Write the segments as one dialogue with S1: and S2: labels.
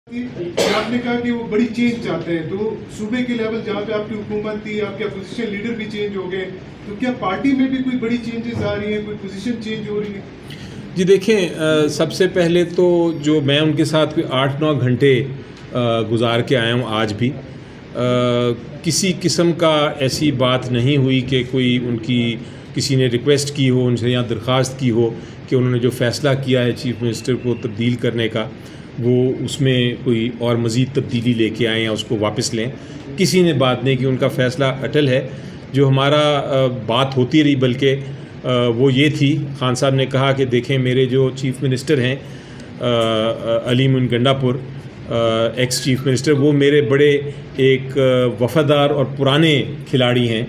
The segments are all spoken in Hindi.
S1: आपने कहा कि वो बड़ी चेंज चाहते हैं, तो सूबे के लेवल जहाँ पे आपकी हुकूमत थी, आपके अपोजिशन लीडर भी चेंज हो गए, तो क्या पार्टी में भी कोई बड़ी चेंजेस आ रही हैं, कोई पोजीशन चेंज हो रही है?
S2: जी देखें, सबसे पहले तो जो मैं उनके साथ 8-9 घंटे गुजार के आया हूँ, आज भी किसी किस्म का ऐसी बात नहीं हुई कि कोई उनकी किसी ने रिक्वेस्ट की हो उनसे या दरख्वास्त की हो कि उन्होंने जो फ़ैसला किया है चीफ़ मिनिस्टर को तब्दील करने का, वो उसमें कोई और मज़ीद तब्दीली लेके आएँ या उसको वापस लें। किसी ने बात नहीं की, उनका फ़ैसला अटल है। जो हमारा बात होती रही बल्कि वो ये थी, खान साहब ने कहा कि देखें मेरे जो चीफ़ मिनिस्टर हैं Ali Muin Gandapur, ex chief minister, वो मेरे बड़े एक वफ़ादार और पुराने खिलाड़ी हैं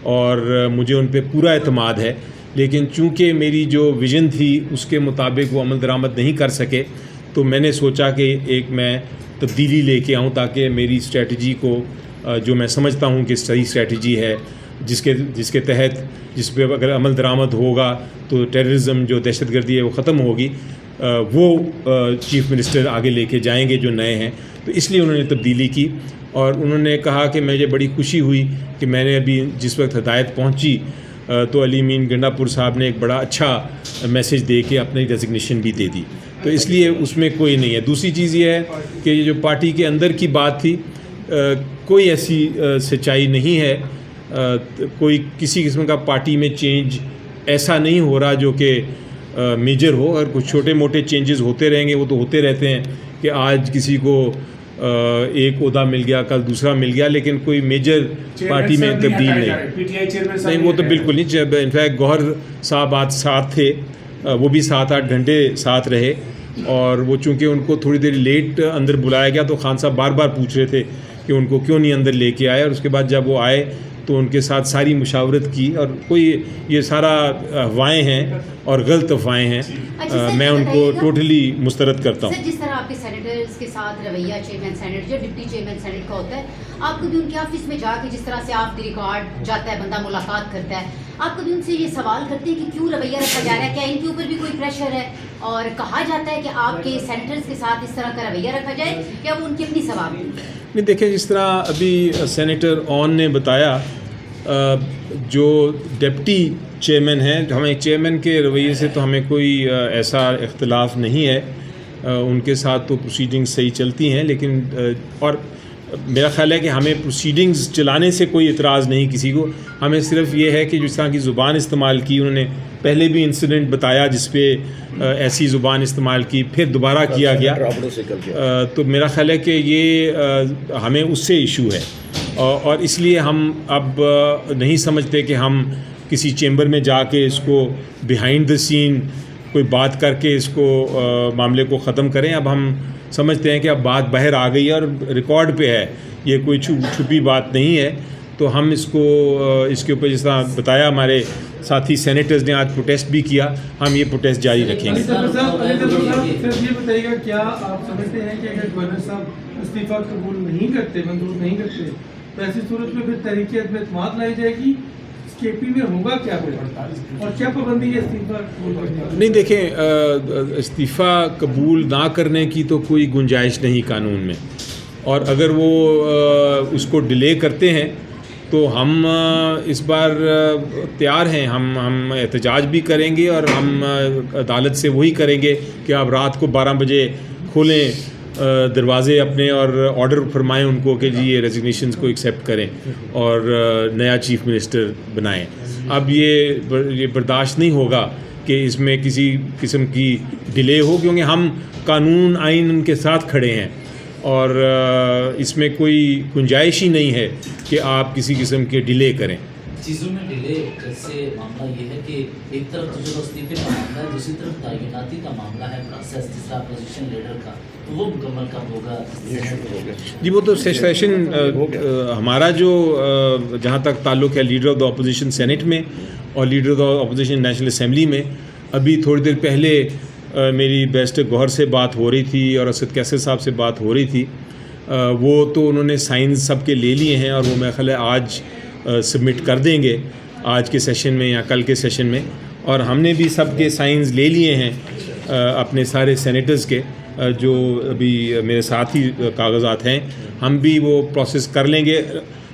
S2: और मुझे उन पे पूरा एतमाद है। लेकिन चूँकि मेरी जो विज़न थी उसके मुताबिक वो अमल दरामद नहीं कर सके, तो मैंने सोचा कि एक मैं तब्दीली लेके आऊँ ताकि मेरी स्ट्रेटजी को जो मैं समझता हूँ कि सही स्ट्रेटजी है, जिसके तहत जिस पे अगर अमल दरामद होगा तो टेररिज्म जो दहशतगर्दी है वो ख़त्म होगी, वो चीफ़ मिनिस्टर आगे लेके जाएंगे जो नए हैं। तो इसलिए उन्होंने तब्दीली की और उन्होंने कहा कि मुझे बड़ी खुशी हुई कि मैंने अभी जिस वक्त हदायत पहुंची तो अली मीन गंडापुर साहब ने एक बड़ा अच्छा मैसेज दे के अपनी रेजिग्नेशन भी दे दी, तो इसलिए उसमें कोई नहीं है। दूसरी चीज़ ये है कि ये जो पार्टी के अंदर की बात थी, कोई ऐसी सच्चाई नहीं है, कोई किसी किस्म का पार्टी में चेंज ऐसा नहीं हो रहा जो कि मेजर हो। और कुछ छोटे मोटे चेंजेस होते रहेंगे, वो तो होते रहते हैं कि आज किसी को एक ओहदा मिल गया, कल दूसरा मिल गया, लेकिन कोई मेजर पार्टी में तब्दील नहीं, वो तो बिल्कुल नहीं। जब इनफैक्ट गौहर साहब आज साथ थे, वो भी 7-8 घंटे साथ रहे और वो चूँकि उनको थोड़ी देर लेट अंदर बुलाया गया तो खान साहब बार बार पूछ रहे थे कि उनको क्यों नहीं अंदर लेके आए, और उसके बाद जब वो आए तो उनके साथ सारी मुशावरत की। और कोई ये सारा अफवाहें हैं और गलत अफवाहें हैं, मैं उनको टोटली मुस्तरद करता हूँ।
S3: जिस तरह आपके सेनेटर्स के साथ रवैया चेयरमैन सेनेट जो डिप्टी चेयरमैन सेनेट का होता है, आप कभी उनके ऑफिस में जाके जिस तरह से आप द रिकॉर्ड जाता है, बंदा मुलाकात करता है, आप कभी उनसे ये सवाल करते हैं कि क्यों रवैया रखा जा रहा है, क्या इनके ऊपर भी कोई प्रेशर है? और कहा जाता है कि आपके सेनेटर्स के साथ इस तरह का रवैया रखा जाए, क्या वो उनकी अपनी सवाल
S2: नहीं? देखें, जिस तरह अभी सेनेटर ऑन ने बताया, जो डिप्टी चेयरमैन हैं, हमें चेयरमैन के रवैये से तो हमें कोई ऐसा इख्तलाफ नहीं है, उनके साथ तो प्रोसीडिंग्स सही चलती हैं। लेकिन और मेरा ख्याल है कि हमें प्रोसीडिंग्स चलाने से कोई इतराज़ नहीं किसी को, हमें सिर्फ ये है कि जिस तरह की ज़ुबान इस्तेमाल की, उन्होंने पहले भी इंसिडेंट बताया जिस पे ऐसी ज़ुबान इस्तेमाल की, फिर दोबारा किया गया, तो मेरा ख्याल है कि ये हमें उससे इशू है और इसलिए हम अब नहीं समझते कि हम किसी चेंबर में जाके इसको बिहाइंड द सीन कोई बात करके इसको मामले को ख़त्म करें। अब हम समझते हैं कि अब बात बाहर आ गई है और रिकॉर्ड पे है, ये कोई छुपी बात नहीं है, तो हम इसको इसके ऊपर जिस तरह बताया हमारे साथी सेनेटर्स ने आज प्रोटेस्ट भी किया, हम ये प्रोटेस्ट जारी रखेंगे।
S4: ये बताइएगा, क्या आप समझते हैं कि अगर गवर्नर साहब इस्तीफा कबूल नहीं करते, मंजूर नहीं करते, तो ऐसी सूरत में फिर तहरीक में एतमाद लाई जाएगी? केपी में होगा क्या और क्या पाबंदी है इस्तीफा कबूल करने की?
S2: नहीं, देखें, इस्तीफ़ा कबूल ना करने की तो कोई गुंजाइश नहीं कानून में, और अगर वो उसको डिले करते हैं तो हम इस बार तैयार हैं, हम एहतजाज भी करेंगे और हम अदालत से वही करेंगे कि आप रात को 12 बजे खोलें दरवाज़े अपने और ऑर्डर फरमाएं उनको कि जी ये रेजिग्नेशंस को एक्सेप्ट करें और नया चीफ़ मिनिस्टर बनाएं। अब ये बर्दाश्त नहीं होगा कि इसमें किसी किस्म की डिले हो, क्योंकि हम कानून आइन उनके साथ खड़े हैं और इसमें कोई गुंजाइश ही नहीं है कि आप किसी किस्म के डिले करें।
S5: चीज़ों में डिले से मामला ये है कि एक तरफ तो जो इस्तीफे का मामला है, दूसरी तरफ तैनाती का मामला है, प्रोसेस तीसरा अपोजिशन लीडर का, तो वो मुकम्मल कब होगा?
S2: जी, वो तो सेशन हमारा जो जहाँ तक ताल्लुक़ है leader of the opposition senate में और leader of the opposition national assembly में, अभी थोड़ी देर पहले मेरी बैरिस्टर गौहर से बात हो रही थी और असद कैसर साहब से बात हो रही थी, वो तो उन्होंने साइंस सबके ले लिए हैं और वो मेरा ख्याल है आज सबमिट कर देंगे आज के सेशन में या कल के सेशन में, और हमने भी सबके साइंस ले लिए हैं अपने सारे सेनेटर्स के। जो अभी मेरे साथ ही कागजात हैं, हम भी वो प्रोसेस कर लेंगे।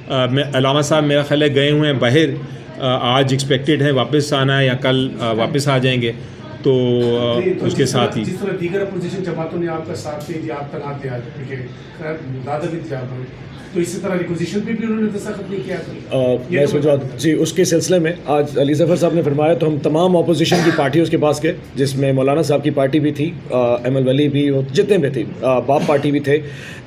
S2: अलामा साहब मेरा ख्याल है गए हुए हैं बाहर, आज एक्सपेक्टेड है वापस आना है या कल वापस आ जाएंगे, तो उसके साथ ही
S6: जिस तरह दीगर अपोजिशन जमातों ने आपका साथ नहीं दिया, आप तनाव थे आज दादा भी थे आप, तो इसी तरह रिक्वेजिशन पे भी उन्होंने दस्तखत नहीं किया
S7: मैं इसमें जवाब जी उसके सिलसिले में आज अली ज़फ़र साहब ने फरमाया, तो हम तमाम अपोजिशन की पार्टियों के पास गए, जिसमें मौलाना साहब की पार्टी भी थी, एम एल वली भी, जितने भी थे, बाप पार्टी भी थे,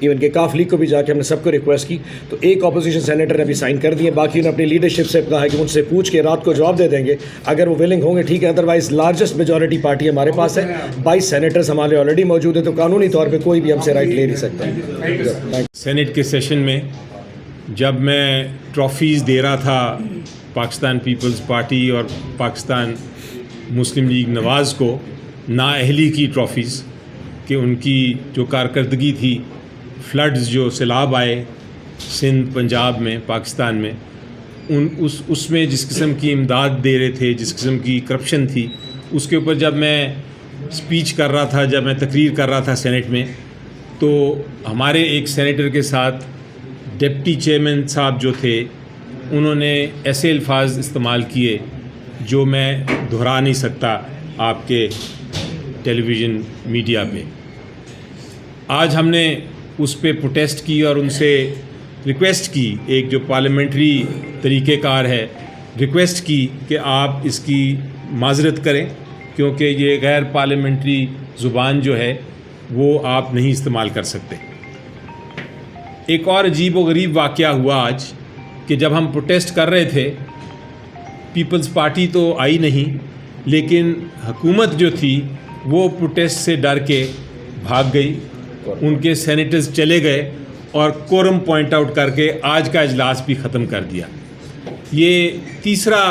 S7: इवन के काफ लीग को भी जाके हमने सबको रिक्वेस्ट की। तो एक अपोजिशन सेनेटर ने अभी साइन कर दिए, बाकी ने अपनी लीडरशिप से कहा है कि उनसे पूछ के रात को जवाब दे देंगे, अगर वो विलिंग होंगे ठीक है, अदरवाइज लार्जेस्ट मेजॉरिटी पार्टी हमारे पास है, 22 सेनेटर्स हमारे ऑलरेडी मौजूद है, तो कानूनी तौर पर कोई भी हमसे राइट ले नहीं सकता।
S2: सेनेट के सेशन में जब मैं ट्रॉफ़ीज़ दे रहा था पाकिस्तान पीपल्स पार्टी और पाकिस्तान मुस्लिम लीग नवाज़ को, नाअहली की ट्रॉफ़ीज़, कि उनकी जो कारकर्दगी थी, फ्लड्स जो सैलाब आए सिंध पंजाब में पाकिस्तान में, उसमें जिस किस्म की इमदाद दे रहे थे, जिस किस्म की करप्शन थी, उसके ऊपर जब मैं स्पीच कर रहा था, जब मैं तकरीर कर रहा था सेनेट में, तो हमारे एक सेनेटर के साथ डिप्टी चेयरमैन साहब जो थे, उन्होंने ऐसे अल्फाज इस्तेमाल किए जो मैं दोहरा नहीं सकता आपके टेलीविज़न मीडिया पे। आज हमने उस पे प्रोटेस्ट की और उनसे रिक्वेस्ट की, एक जो पार्लियामेंट्री तरीक़ेकार है, रिक्वेस्ट की कि आप इसकी माज़रत करें, क्योंकि ये गैर पार्लियामेंट्री ज़ुबान जो है वो आप नहीं इस्तेमाल कर सकते। एक और अजीब व गरीब वाक़या हुआ आज कि जब हम प्रोटेस्ट कर रहे थे, पीपल्स पार्टी तो आई नहीं, लेकिन हुकूमत जो थी वो प्रोटेस्ट से डर के भाग गई, उनके सेनेटर्स चले गए और कोरम पॉइंट आउट करके आज का इजलास भी ख़त्म कर दिया। ये तीसरा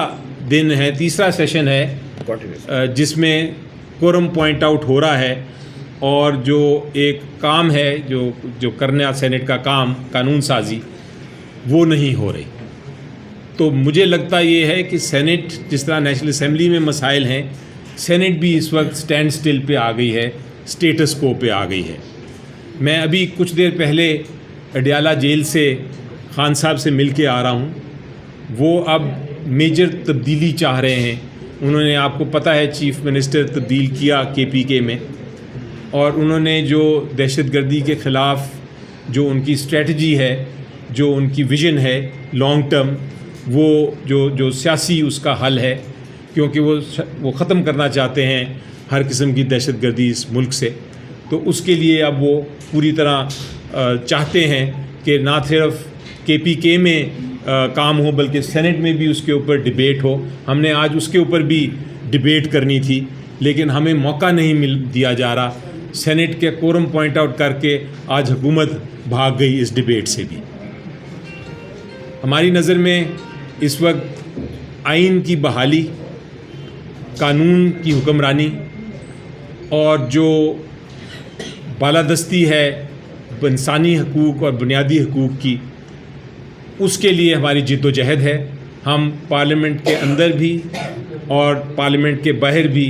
S2: दिन है, तीसरा सेशन है जिसमें कोरम पॉइंट आउट हो रहा है, और जो एक काम है जो करना सेनेट का काम, कानून साजी, वो नहीं हो रही। तो मुझे लगता ये है कि सेनेट, जिस तरह नेशनल असम्बली में मसाइल हैं, सेनेट भी इस वक्त स्टैंड स्टिल पे आ गई है, स्टेटस को पे आ गई है। मैं अभी कुछ देर पहले अडियाला जेल से खान साहब से मिल के आ रहा हूँ, वो अब मेजर तब्दीली चाह रहे हैं। उन्होंने, आपको पता है, चीफ मिनिस्टर तब्दील किया KPK में, और उन्होंने जो दहशतगर्दी के ख़िलाफ़ जो उनकी स्ट्रेटजी है, जो उनकी विज़न है लॉन्ग टर्म, वो जो सियासी उसका हल है, क्योंकि वो ख़त्म करना चाहते हैं हर किस्म की दहशतगर्दी इस मुल्क से। तो उसके लिए अब वो पूरी तरह चाहते हैं कि ना सिर्फ KPK में काम हो, बल्कि सेनेट में भी उसके ऊपर डिबेट हो। हमने आज उसके ऊपर भी डिबेट करनी थी, लेकिन हमें मौका नहीं दिया जा रहा। सेनेट के कोरम पॉइंट आउट करके आज हुकूमत भाग गई इस डिबेट से भी। हमारी नज़र में इस वक्त आइन की बहाली, कानून की हुक्मरानी और जो बालादस्ती है इंसानी हकूक़ और बुनियादी हकूक़ की, उसके लिए हमारी जिद्दोजहद है। हम पार्लियामेंट के अंदर भी और पार्लियामेंट के बाहर भी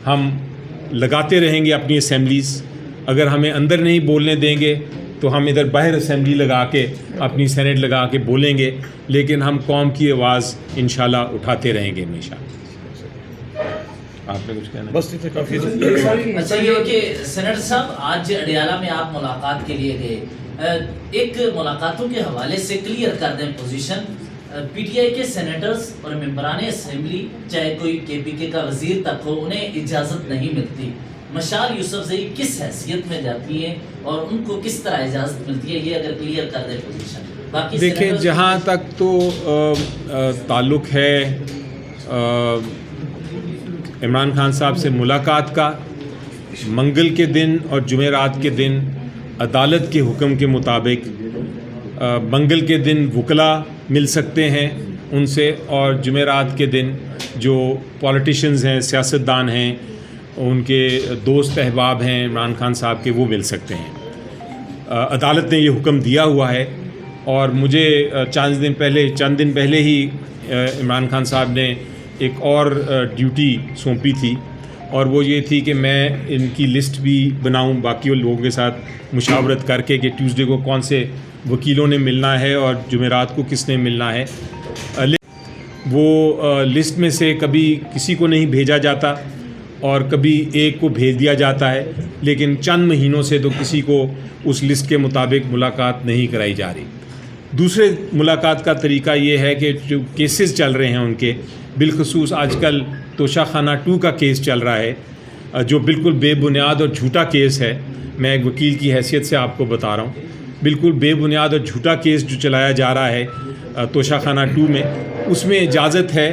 S2: हम लगाते रहेंगे अपनी असेंबलीज़। अगर हमें अंदर नहीं बोलने देंगे तो हम इधर बाहर असेंबली लगा के, अपनी सेनेट लगा के बोलेंगे, लेकिन हम कौम की आवाज़ इंशाल्लाह उठाते रहेंगे हमेशा। आपने कुछ कहना?
S7: बस इतना काफ़ी।
S5: अच्छा, ये कि सेनेटर साहब आज अडियाला में आप मुलाकात के लिए गए, एक मुलाकातों के हवाले से क्लियर कर दें पोजीशन। PTI के सेनेटर्स और मेंबरान असेंबली, चाहे कोई KPK का वजीर तक हो, उन्हें इजाज़त नहीं मिलती। मशाल यूसुफजई किस हैसियत में जाती है और उनको किस तरह इजाज़त मिलती है, ये अगर क्लियर कर दें पोजीशन। बाकी
S2: देखें, जहाँ तक तो ताल्लुक़ है इमरान खान साहब से मुलाकात का, मंगल के दिन और जुमेरात के दिन अदालत के हुक्म के मुताबिक मंगल के दिन वकला मिल सकते हैं उनसे, और जुमेरात के दिन जो पॉलिटिशियंस हैं, सियासतदान हैं, उनके दोस्त अहबाब हैं इमरान खान साहब के, वो मिल सकते हैं। अदालत ने ये हुक्म दिया हुआ है, और मुझे चंद दिन पहले ही इमरान खान साहब ने एक और ड्यूटी सौंपी थी, और वो ये थी कि मैं इनकी लिस्ट भी बनाऊं बाकी लोगों के साथ मुशावरत करके कि ट्यूसडे को कौन से वकीलों ने मिलना है और जुमेरात को किसने मिलना है। वो लिस्ट में से कभी किसी को नहीं भेजा जाता और कभी एक को भेज दिया जाता है, लेकिन चंद महीनों से तो किसी को उस लिस्ट के मुताबिक मुलाकात नहीं कराई जा रही। दूसरे मुलाकात का तरीका ये है कि जो केसेस चल रहे हैं उनके, बिलखसूस आजकल तोशाखाना 2 का केस चल रहा है जो बिल्कुल बेबुनियाद और झूठा केस है। मैं एक वकील की हैसियत से आपको बता रहा हूँ, बिल्कुल बेबुनियाद और झूठा केस जो चलाया जा रहा है तोशाखाना 2 में, उसमें इजाज़त है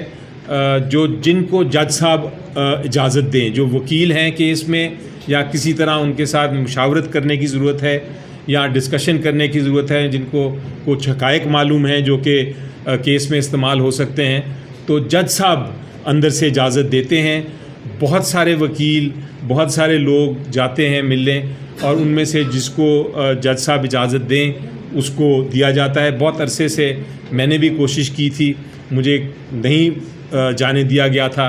S2: जो जिनको जज साहब इजाज़त दें, जो वकील हैं केस में या किसी तरह उनके साथ मुशावरत करने की ज़रूरत है या डिस्कशन करने की ज़रूरत है, जिनको कुछ हक़ाइक़ मालूम हैं जो कि केस में इस्तेमाल हो सकते हैं, तो जज साहब अंदर से इजाज़त देते हैं। बहुत सारे वकील, बहुत सारे लोग जाते हैं मिलने और उनमें से जिसको जज साहब इजाज़त दें उसको दिया जाता है। बहुत अरसे से मैंने भी कोशिश की थी, मुझे नहीं जाने दिया गया था।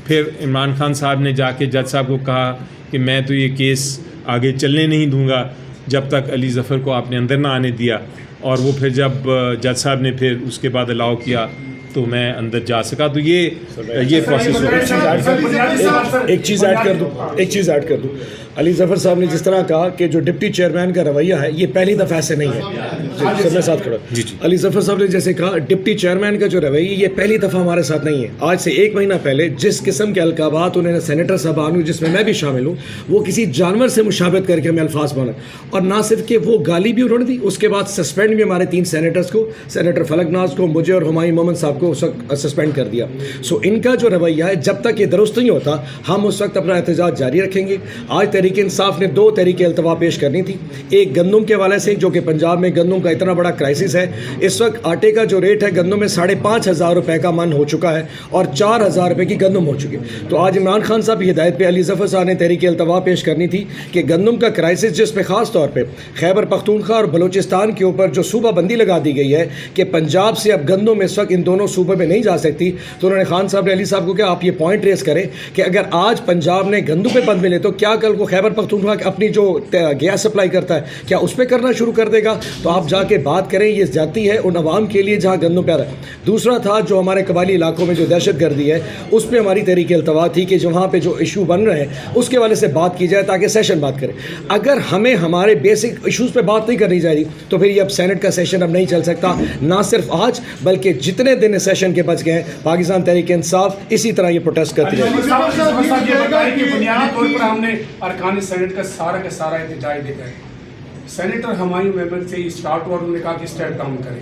S2: फिर इमरान खान साहब ने जाके जज साहब को कहा कि मैं तो ये केस आगे चलने नहीं दूंगा जब तक अली ज़फ़र को आपने अंदर ना आने दिया, और वो फिर जब जज साहब ने फिर उसके बाद अलाउ किया तो मैं अंदर जा सका। तो ये प्रोसेस
S7: एक चीज़ ऐड कर दूँ। अली ज़फ़र साहब ने जिस तरह कहा कि जो डिप्टी चेयरमैन का रवैया है ये पहली दफ़ा ऐसे नहीं है। सब में साथ खड़ा। अली ज़फ़र साहब ने जैसे कहा डिप्टी चेयरमैन का जो रवैया ये पहली दफ़ा हमारे साथ नहीं है। आज से 1 महीना पहले जिस किस्म के अलकाबात उन्होंने सेनेटर साहबान, जिसमें मैं भी शामिल हूँ, वो किसी जानवर से मुशाबत करके हमें अल्फाज बना, और ना सिर्फ कि वो गाली भी उन्होंने दी, उसके बाद सस्पेंड भी हमारे 3 सेनेटर्स को, सेनेटर फलकनाज को, मुझे और हुमायूं मोहम्मद साहब को उस वक्त सस्पेंड कर दिया। सो इनका जो रवैया है जब तक ये दुरुस्त नहीं होता हम उस वक्त अपना एहतजाज जारी रखेंगे। आज तहरीक इंसाफ ने 2 तहरीक अल्तवा पेश करनी थी, एक गंदम के हवाले से, जो कि पंजाब में गंदम का इतना बड़ा क्राइसिस है। इस वक्त आटे का जो रेट है गंदम में 5,500 रुपये का मन हो चुका है और 4,000 रुपये की गंदम हो चुकी है। तो आज इमरान खान साहब की हिदायत पे अली ज़फ़र साहब ने तहरीक अल्तवा पेश करनी थी कि गंदम का क्राइसिस, जिसमें ख़ास तौर पर खैबर पख्तूनख्वा और बलूचिस्तान के ऊपर जो सूबा बंदी लगा दी गई है कि पंजाब से अब गंदम इस वक्त इन दोनों सूबे में नहीं जा सकती, तो उन्होंने खान साहब ने अली साहब को कहा आप ये पॉइंट रेस करें कि अगर आज पंजाब ने गंदम पे बंद मिले तो क्या कल को खैबर पख्तूनख्वा अपनी जो गैस सप्लाई करता है क्या उस पर करना शुरू कर देगा? तो आप जाके बात करें, ये जाती है उन अवाम के लिए जहाँ गंदम प्यारा है। दूसरा था जो हमारे कबायली इलाकों में जो दहशतगर्दी है उस पर हमारी तहरीक अल्तवा थी कि जो वहाँ पे जो इशू बन रहे हैं उसके वाले से बात की जाए ताकि सेशन बात करें। अगर हमें हमारे बेसिक इशूज़ पे बात नहीं करनी चाहिए तो फिर ये अब सेनेट का सेशन अब नहीं चल सकता, ना सिर्फ आज बल्कि जितने दिन इस सेशन के बच गए हैं। पाकिस्तान तहरीक इंसाफ इसी तरह ये प्रोटेस्ट करती है।
S6: बुनियादी तौर पर हमने अरकान सेनेट का सारा एहतजाज देखा है। सेनेटर हुमायूं मेमन से स्टार्ट हुआ, उन्होंने कहा कि स्टेप डाउन करें।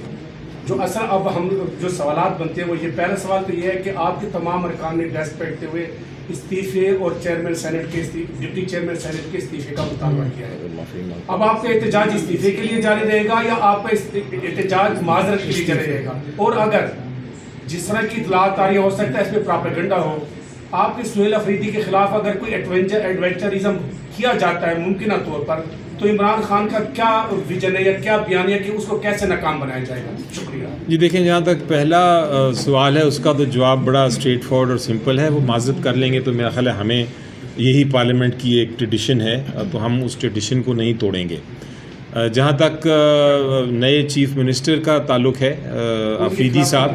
S6: जो असल अब हम जो सवालात बनते हैं वो ये, पहला सवाल तो ये है कि आपके तमाम अरकान ने डेस्क पहनते हुए इस्तीफे और चेयरमैन सेनेट के डिप्टी चेयरमैन सेनेट के इस्तीफे का मुतालबा किया है। अब आपका एहतजाज इस्तीफे के लिए जारी रहेगा या आपका एहतजाज माजरत के लिए जारी रहेगा? और अगर जिस तरह की इतलात आ रही हो सकता है इसमें प्रोपेगेंडा हो, आपके सुहेल अफरीदी के खिलाफ अगर कोई एडवेंचरिज्म किया जाता है मुमकिन तौर पर, तो इमरान खान का क्या विजन है या क्या बयान है कि उसको कैसे नाकाम बनाया जाएगा? शुक्रिया जी।
S2: देखें, जहाँ तक पहला सवाल है उसका तो जवाब बड़ा स्ट्रेट फॉरवर्ड और सिंपल है। वो माजरत कर लेंगे तो मेरा ख्याल है हमें यही पार्लियामेंट की एक ट्रेडिशन है, तो हम उस ट्रेडिशन को नहीं तोड़ेंगे। जहाँ तक नए चीफ मिनिस्टर का ताल्लुक़ है, अफरीदी साहब,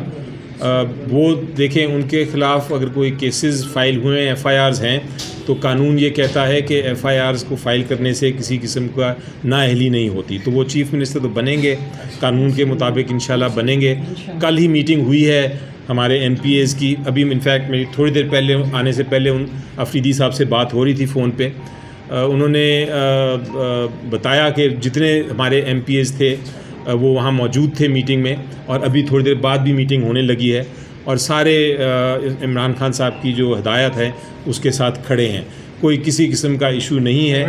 S2: वो देखें उनके ख़िलाफ़ अगर कोई केसेस फ़ाइल हुए हैं, FIRs हैं, तो कानून ये कहता है कि FIRs को फ़ाइल करने से किसी किस्म का नाअहली नहीं होती। तो वो चीफ़ मिनिस्टर तो बनेंगे, कानून के मुताबिक इंशाल्लाह बनेंगे। कल ही मीटिंग हुई है हमारे MPAs की, अभी इनफैक्ट मेरी थोड़ी देर पहले आने से पहले उन अफरीदी साहब से बात हो रही थी फ़ोन पे। उन्होंने बताया कि जितने हमारे MPAs थे वो वहाँ मौजूद थे मीटिंग में, और अभी थोड़ी देर बाद भी मीटिंग होने लगी है, और सारे इमरान खान साहब की जो हिदायत है उसके साथ खड़े हैं। कोई किसी किस्म का इशू नहीं है,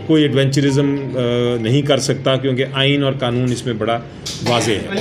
S2: कोई एडवेंचरिज्म नहीं कर सकता, क्योंकि आइन और कानून इसमें बड़ा वाज़ेह है।